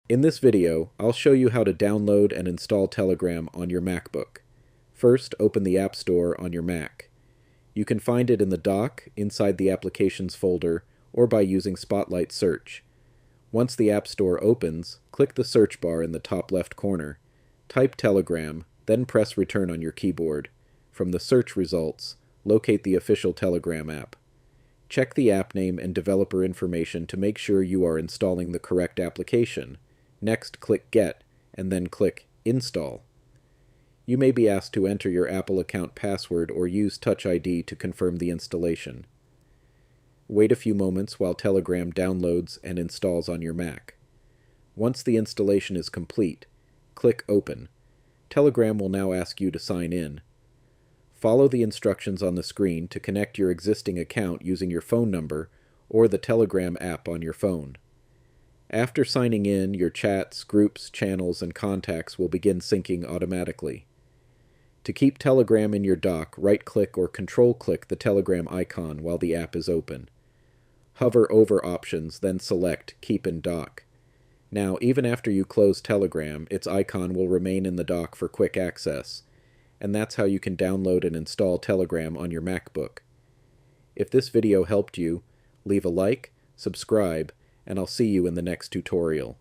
In this video, I'll show you how to download and install Telegram on your MacBook. First, open the App Store on your Mac. You can find it in the dock, inside the Applications folder, or by using Spotlight Search. Once the App Store opens, click the search bar in the top left corner. Type Telegram, then press Return on your keyboard. From the search results, locate the official Telegram app. Check the app name and developer information to make sure you are installing the correct application. Next, click Get, and then click Install. You may be asked to enter your Apple account password or use Touch ID to confirm the installation. Wait a few moments while Telegram downloads and installs on your Mac. Once the installation is complete, click Open. Telegram will now ask you to sign in. Follow the instructions on the screen to connect your existing account using your phone number or the Telegram app on your phone. After signing in, your chats, groups, channels, and contacts will begin syncing automatically. To keep Telegram in your dock, right-click or control-click the Telegram icon while the app is open. Hover over Options, then select Keep in Dock. Now, even after you close Telegram, its icon will remain in the dock for quick access. And that's how you can download and install Telegram on your MacBook. If this video helped you, leave a like, subscribe, and I'll see you in the next tutorial.